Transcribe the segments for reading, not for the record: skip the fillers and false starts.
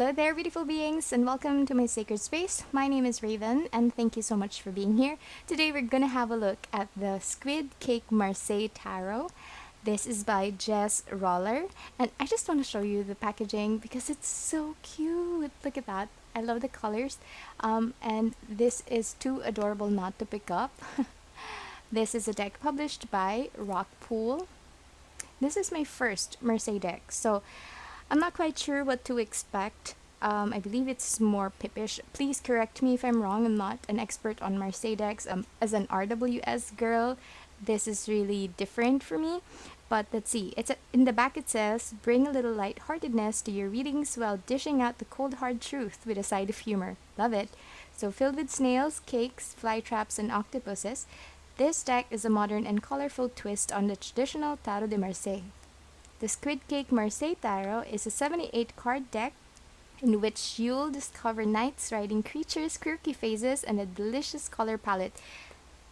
Hello there, beautiful beings, and welcome to my sacred space. My name is Raven, and thank you so much for being here. Today, we're gonna have a look at the Squid Cake Marseille Tarot. This is by Jess Roller, and I just want to show you the packaging because it's so cute. Look at that. I love the colors, and this is too adorable not to pick up. This is a deck published by Rockpool. This is my first Marseille deck, so I'm not quite sure what to expect. I believe it's more pippish. Please correct me if I'm wrong. I'm not an expert on Marseille decks. As an RWS girl, this is really different for me. But let's see. In the back it says, bring a little lightheartedness to your readings while dishing out the cold hard truth with a side of humor. Love it. So filled with snails, cakes, fly traps, and octopuses, this deck is a modern and colorful twist on the traditional Tarot de Marseille. The Squid Cake Marseille Tarot is a 78 card deck in which you'll discover knights riding creatures, quirky faces, and a delicious color palette.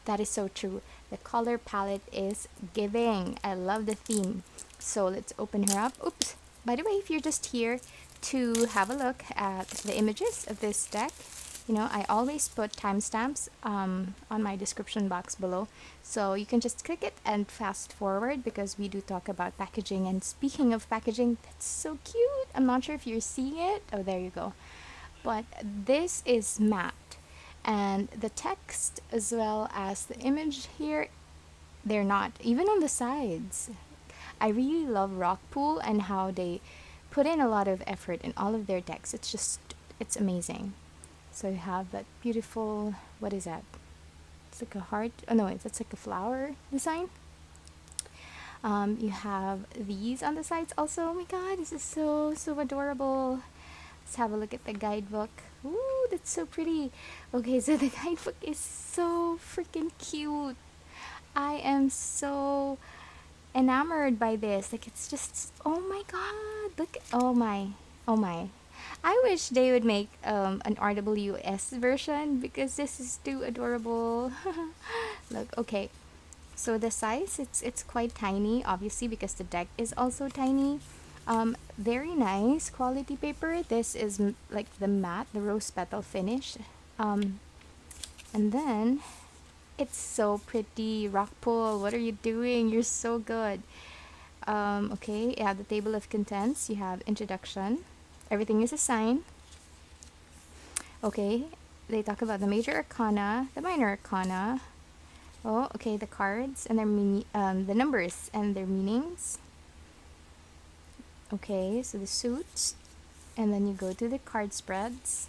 That is so true. The color palette is giving. I love the theme. So let's open her up. Oops. By the way, if you're just here to have a look at the images of this deck, I always put timestamps on my description box below. So you can just click it and fast forward because we do talk about packaging. And speaking of packaging, that's so cute. I'm not sure if you're seeing it. Oh, there you go. But this is matte. And the text as well as the image here, they're not. Even on the sides. I really love Rockpool and how they put in a lot of effort in all of their decks. It's amazing. So you have that beautiful, what is that? It's like a heart. Oh no, that's like a flower design. You have these on the sides also. Oh my god, this is so adorable. Let's have a look at the guidebook. Ooh, that's so pretty. Okay, so the guidebook is so freaking cute. I am so enamored by this. Like, it's just, oh my god. Look, oh my. I wish they would make an RWS version because this is too adorable. Look, okay. So the size, it's quite tiny, obviously, because the deck is also tiny. Very nice quality paper. This is like the matte, the rose petal finish. And then it's so pretty. Rockpool, what are you doing? You're so good. Okay, you have the table of contents. You have introduction. Everything is a sign. Okay, they talk about the major arcana, the minor arcana. Oh, okay, the cards and their the numbers and their meanings. Okay, so the suits, and then you go to the card spreads.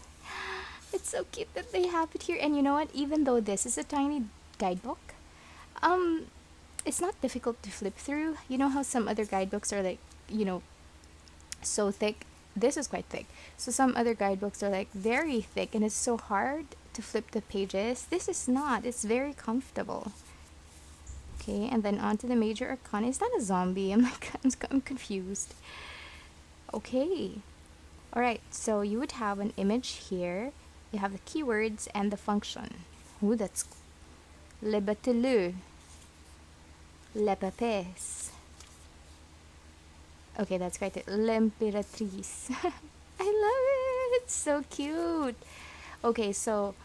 It's so cute that they have it here. And you know what? Even though this is a tiny guidebook, it's not difficult to flip through. You know how some other guidebooks are like, so thick. This is quite thick. So some other guidebooks are like very thick and it's so hard to flip the pages. This is not. It's very comfortable. Okay, and then on to the major arcana. Is that a zombie? I'm confused. Okay. Alright, so you would have an image here. You have the keywords and the function. Ooh, that's le bateleux. Le papesse. Okay, that's quite it. L'Imperatrice. I love it. It's so cute. Okay, so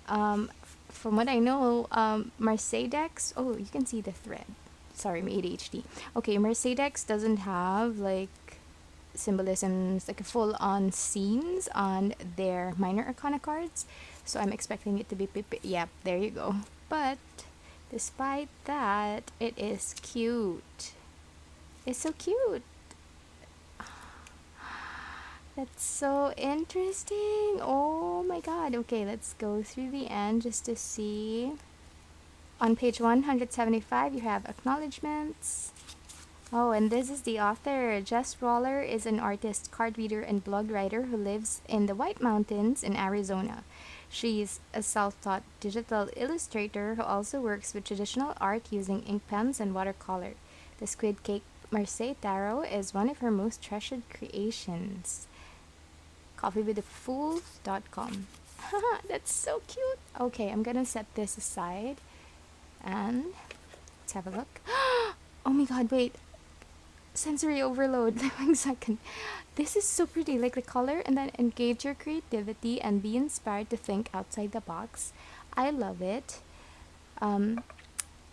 from what I know, Marseille decks. Oh, you can see the thread. Sorry, my ADHD. Okay, Marseille decks doesn't have like symbolisms, like a full-on scenes on their minor arcana cards. So I'm expecting it to be Yep, there you go. But despite that, it is cute. It's so cute. That's so interesting. Oh my god. Okay, let's go through the end just to see. On page 175, you have acknowledgements. Oh, and this is the author. Jess Roller is an artist, card reader, and blog writer who lives in the White Mountains in Arizona. She's a self-taught digital illustrator who also works with traditional art using ink pens and watercolor. The Squid Cake Marseille Tarot is one of her most treasured creations. coffeewiththefool.com. That's so cute. Okay, I'm gonna set this aside and let's have a look. Oh my god, wait. sensory overload. Like 1 second. This is so pretty, like the color, and then engage your creativity and be inspired to think outside the box. I love it. Um,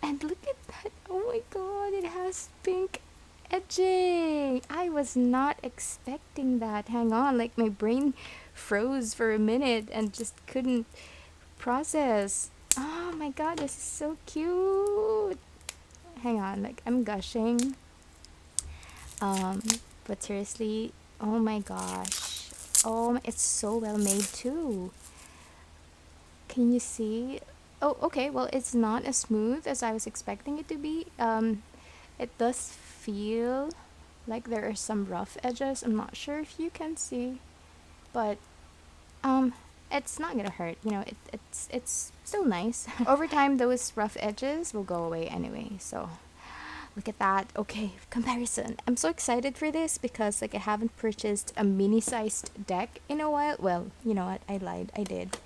and look at that. Oh my god, it has pink edging. I was not expecting that. Hang on, like my brain froze for a minute and just couldn't process. Oh my god, this is so cute. Hang on, like I'm gushing. Um, but seriously, oh my gosh. It's so well made too. Can you see? Oh, okay. Well, it's not as smooth as I was expecting it to be. It does feel like there are some rough edges. I'm not sure if you can see, but um, it's not gonna hurt. You know, it's still nice. Over time, those rough edges will go away anyway. So look at that. Okay, comparison. I'm so excited for this because like I haven't purchased a mini-sized deck in a while. Well, you know what? I lied. I did.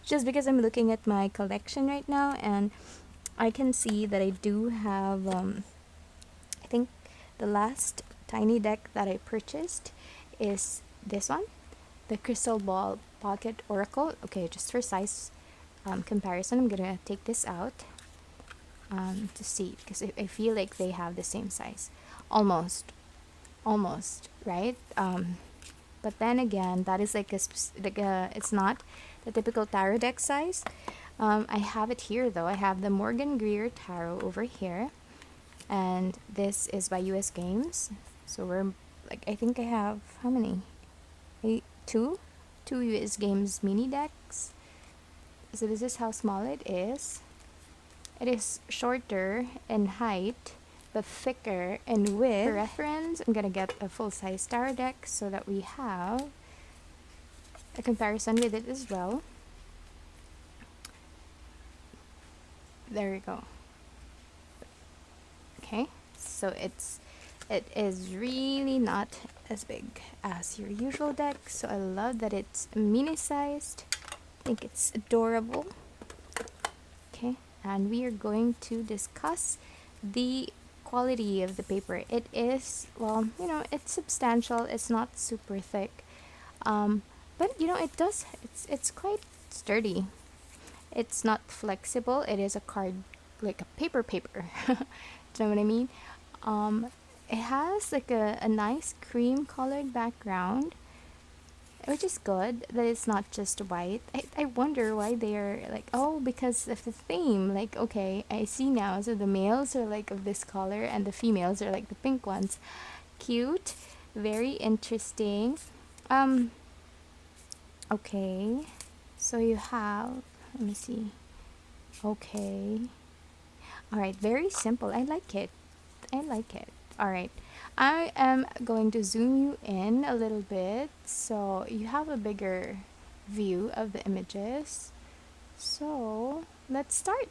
Just because I'm looking at my collection right now and I can see that I do have I think the last tiny deck that I purchased is this one, the Crystal Ball Pocket Oracle. Okay, just for size comparison, I'm gonna take this out to see because I feel like they have the same size, almost, right? But then again, that is like it's not the typical tarot deck size. I have it here though. I have the Morgan Greer Tarot over here, and this is by US Games. So we're like, I think I have how many? Two US Games mini decks. So this is how small it is. It is shorter in height but thicker in width. For reference, I'm gonna get a full-size tarot deck so that we have a comparison with it as well. There we go. Okay, so it is really not as big as your usual deck, so I love that it's mini-sized. I think it's adorable. Okay, and we are going to discuss the quality of the paper. It is, well, you know, it's substantial. It's not super thick, but you know, it's quite sturdy. It's not flexible. It is a card, like a paper. Do you know what I mean? It has like a nice cream colored background, which is good that it's not just white. I wonder why they're like, oh, because of the theme. Like, okay, I see now. So the males are like of this color and the females are like the pink ones. Cute, very interesting. Okay, so you have, let me see. Okay, all right, very simple. I like it. All right, I am going to zoom you in a little bit so you have a bigger view of the images. So let's start.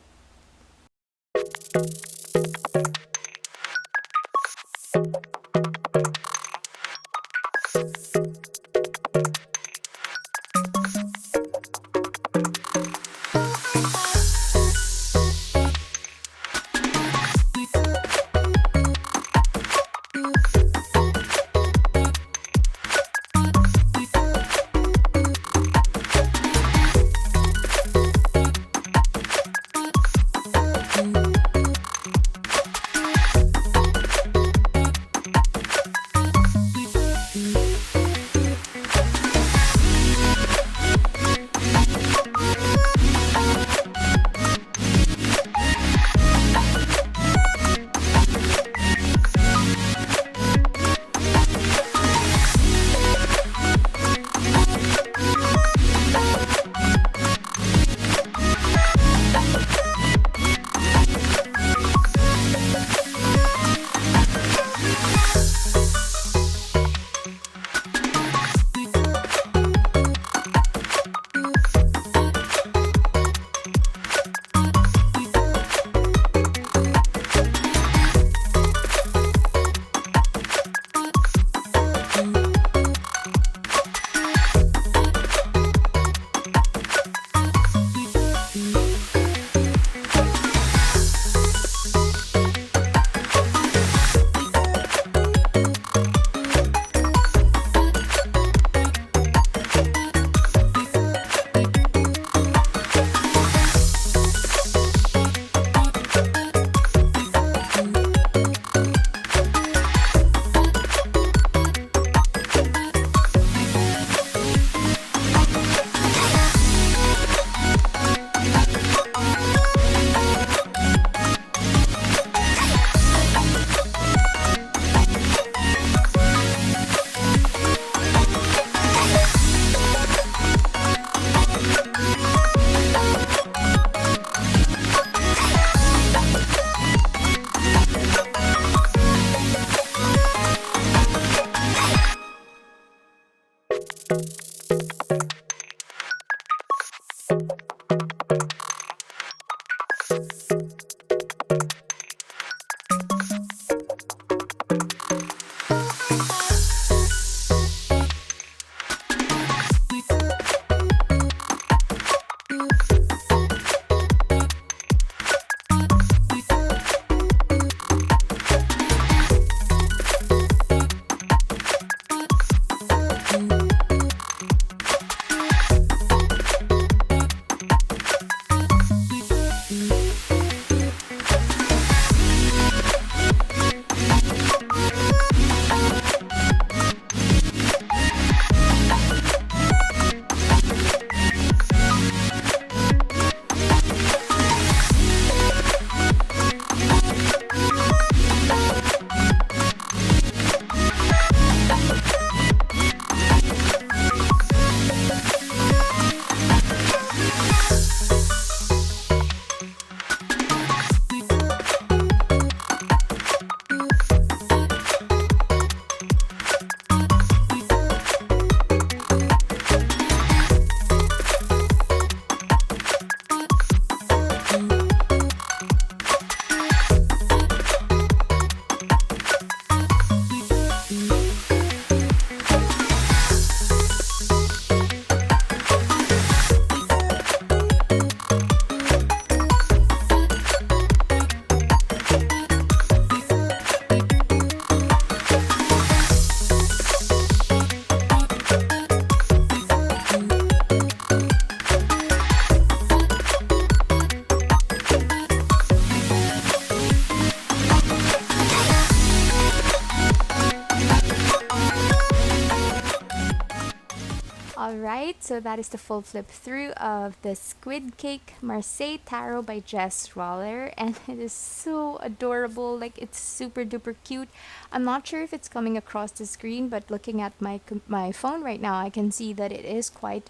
so that is the full flip through of the Squid Cake Marseille Tarot by Jess Roller, and it is so adorable. Like, it's super duper cute. I'm not sure if it's coming across the screen, but looking at my phone right now, I can see that it is quite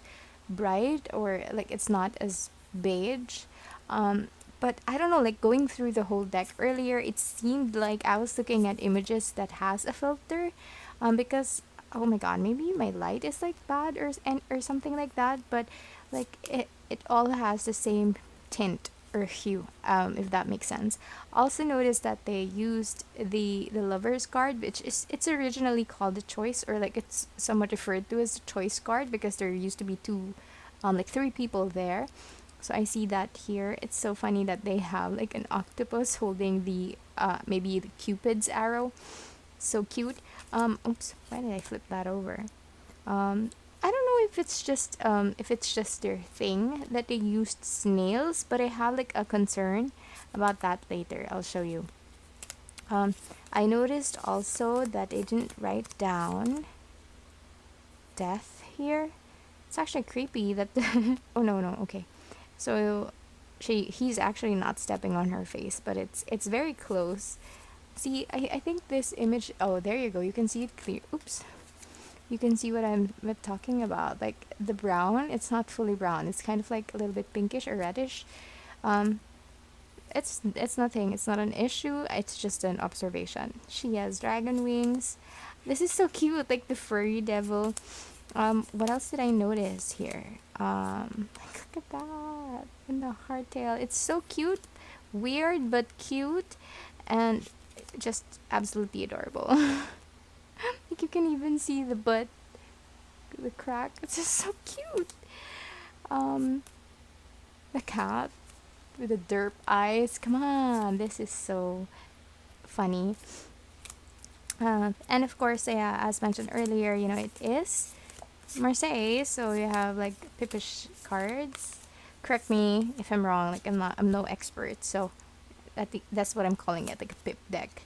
bright, or like it's not as beige. Um, but I don't know, like going through the whole deck earlier, it seemed like I was looking at images that has a filter, because oh my god, maybe my light is like bad or something like that, but like it all has the same tint or hue, if that makes sense. Also noticed that they used the lovers card, which is it's originally called the choice, or like it's somewhat referred to as the choice card, because there used to be two, like three people there. So I see that here. It's so funny that they have like an octopus holding the maybe the Cupid's arrow. So cute. Oops, why did I flip that over? I don't know if it's just their thing that they used snails, but I have like a concern about that later. I'll show you. I noticed also that they didn't write down death here. It's actually creepy that oh no, okay. So he's actually not stepping on her face, but it's very close. See, I think this image, oh, there you go. You can see it clear. Oops. You can see what I'm talking about. Like the brown, it's not fully brown. It's kind of like a little bit pinkish or reddish. Um, it's nothing. It's not an issue. It's just an observation. She has dragon wings. This is so cute, like the furry devil. What else did I notice here? Look at that. And the hardtail. It's so cute. Weird but cute. And just absolutely adorable. Like you can even see the butt, the crack. It's just so cute. Um, the cat with the derp eyes. Come on, this is so funny. And of course, yeah, as mentioned earlier, you know, it is Marseille, so you have like Pippish cards. Correct me if I'm wrong. Like I'm no expert, so I think that's what I'm calling it, like a pip deck.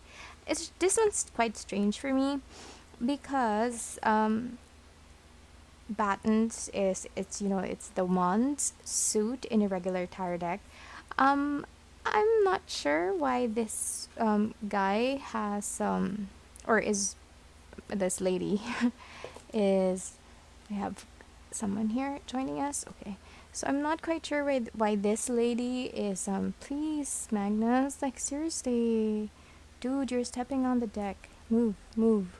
This one's quite strange for me because Battens is it's you know it's the wands suit in a regular tarot deck. Um, I'm not sure why this guy has or is this lady is we have someone here joining us. Okay. So I'm not quite sure why this lady is please Magnus, like seriously. Dude, you're stepping on the deck. Move, move.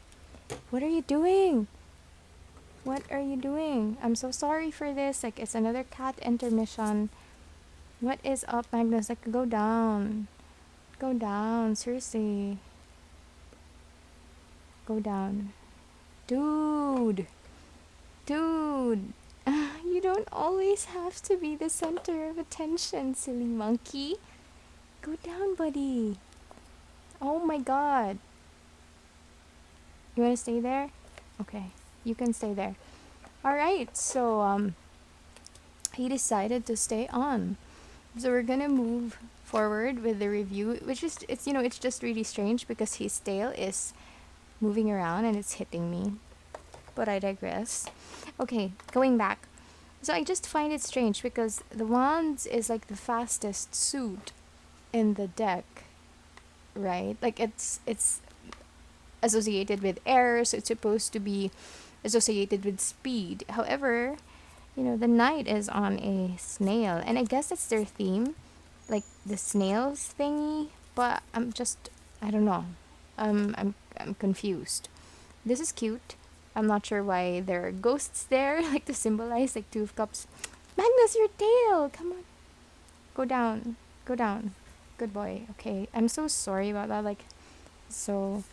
What are you doing? What are you doing? I'm so sorry for this. Like it's another cat intermission. What is up, Magnus? Like go down. Go down, seriously. Go down. Dude. Dude. You don't always have to be the center of attention, silly monkey. Go down, buddy. Oh my god. You want to stay there? Okay. You can stay there. Alright, so he decided to stay on. So we're gonna move forward with the review, which is it's just really strange because his tail is moving around and it's hitting me. But I digress. Okay, going back. So I just find it strange because the wands is like the fastest suit in the deck, right? Like it's associated with air, so it's supposed to be associated with speed. However, the knight is on a snail, and I guess it's their theme, like the snails thingy. But I don't know. I'm confused. This is cute. I'm not sure why there are ghosts there, like to symbolize like two of cups. Magnus, your tail! Come on. Go down. Go down. Good boy. Okay. I'm so sorry about that. Like, so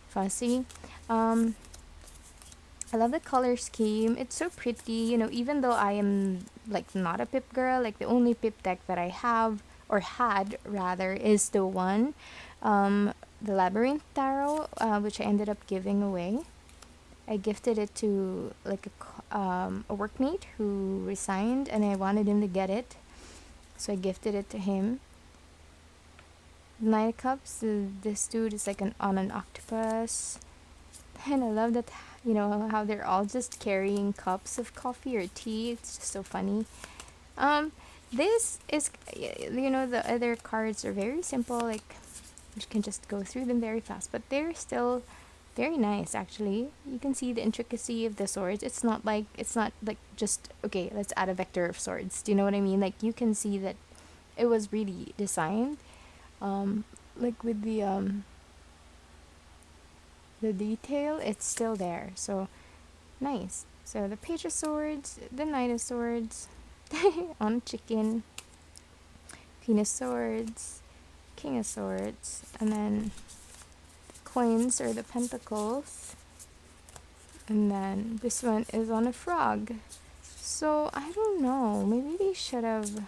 fussy. I love the color scheme. It's so pretty. Even though I am like not a pip girl, like the only pip deck that I have or had rather is the one, the Labyrinth Tarot, which I ended up giving away. I gifted it to like a workmate who resigned, and I wanted him to get it, so I gifted it to him. Knight of Cups. This dude is like on an octopus, and I love that You know how they're all just carrying cups of coffee or tea. It's just so funny. Um, this is, the other cards are very simple. Like you can just go through them very fast, but they're still very nice. Actually, you can see the intricacy of the swords. It's not like just okay. Let's add a vector of swords. Do you know what I mean? Like you can see that it was really designed. Like with the detail, it's still there. So nice. So the page of swords, the knight of swords, on chicken, queen of swords, king of swords, and then coins or the pentacles. And then this one is on a frog. So I don't know. Maybe they should have.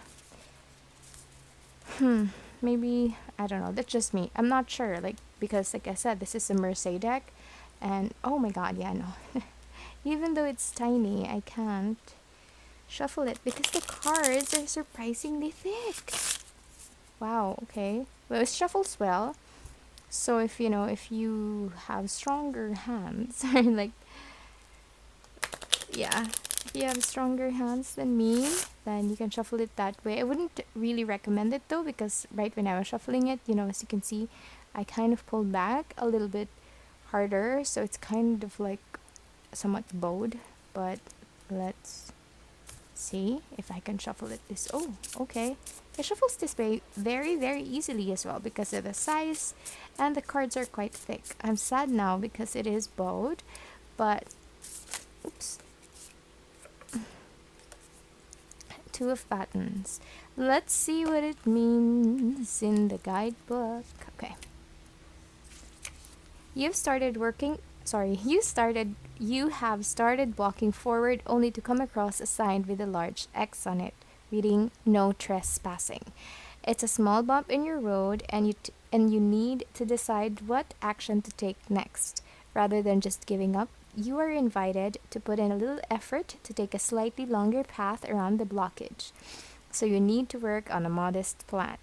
Maybe I don't know. That's just me. I'm not sure. Like because like I said, this is a Marseille deck, and oh my god, yeah, no. Even though it's tiny, I can't shuffle it because the cards are surprisingly thick. Wow. Okay. Well, it shuffles well. So if you have stronger hands, or like yeah, if you have stronger hands than me, then you can shuffle it that way. I wouldn't really recommend it though, because right when I was shuffling it, as you can see, I kind of pulled back a little bit harder, so it's kind of like somewhat bowed. But let's see if I can shuffle it this. Oh, okay. It shuffles this way very, very easily as well because of the size, and the cards are quite thick. I'm sad now because it is bowed, but oops. Two of Buttons. Let's see what it means in the guidebook. Okay. You have started walking forward only to come across a sign with a large X on it, reading "No trespassing." It's a small bump in your road, and you need to decide what action to take next. Rather than just giving up, you are invited to put in a little effort to take a slightly longer path around the blockage. So you need to work on a modest plan.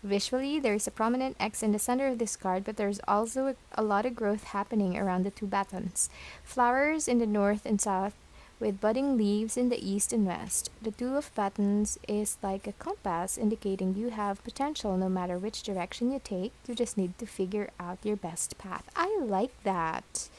Visually, there is a prominent X in the center of this card, but there's also a lot of growth happening around the two buttons. Flowers in the north and south, with budding leaves in the east and west. The Two of Buttons is like a compass indicating you have potential no matter which direction you take. You just need to figure out your best path. I like that.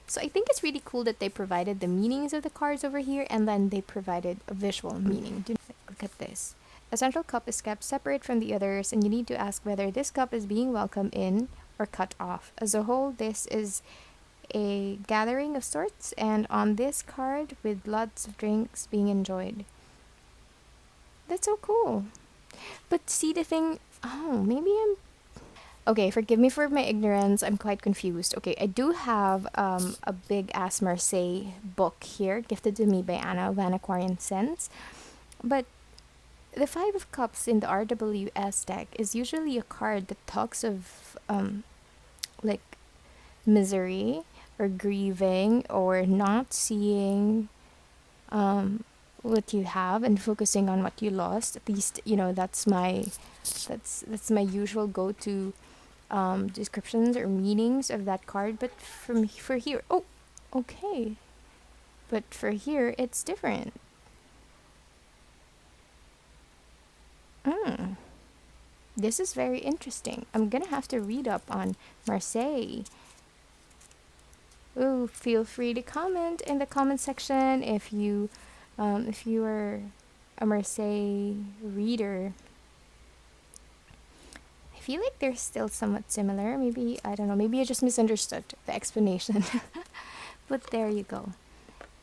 So I think it's really cool that they provided the meanings of the cards over here, and then they provided a visual meaning. Look at this. A central cup is kept separate from the others, and you need to ask whether this cup is being welcomed in or cut off. As a whole, this is a gathering of sorts, and on this card, with lots of drinks being enjoyed. That's so cool. But see the thing, maybe I'm okay, forgive me for my ignorance. I'm quite confused. Okay, I do have a big ass Marseille book here, gifted to me by Anna of Antiquarian Sense. But the Five of Cups in the RWS deck is usually a card that talks of like misery or grieving or not seeing what you have and focusing on what you lost. At least that's my usual go-to descriptions or meanings of that card. But for here, oh, okay. But for here, it's different. This is very interesting. I'm gonna have to read up on Marseille. Ooh, feel free to comment in the comment section if you are a Marseille reader. I feel like they're still somewhat similar. Maybe, I don't know, maybe I just misunderstood the explanation. But there you go.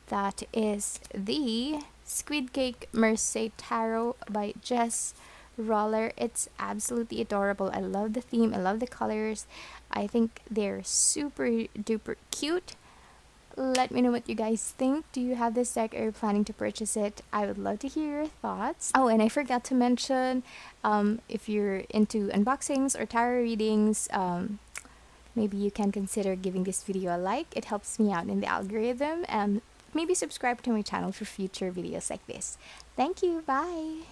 That is the Squid Cake Marseille Tarot by Jess Roller. It's absolutely adorable. I love the theme. I love the colors. I think they're super duper cute. Let me know what you guys think. Do you have this deck? Are you planning to purchase it? I would love to hear your thoughts. Oh, and I forgot to mention, if you're into unboxings or tarot readings, maybe you can consider giving this video a like. It helps me out in the algorithm, and maybe subscribe to my channel for future videos like this. Thank you. Bye.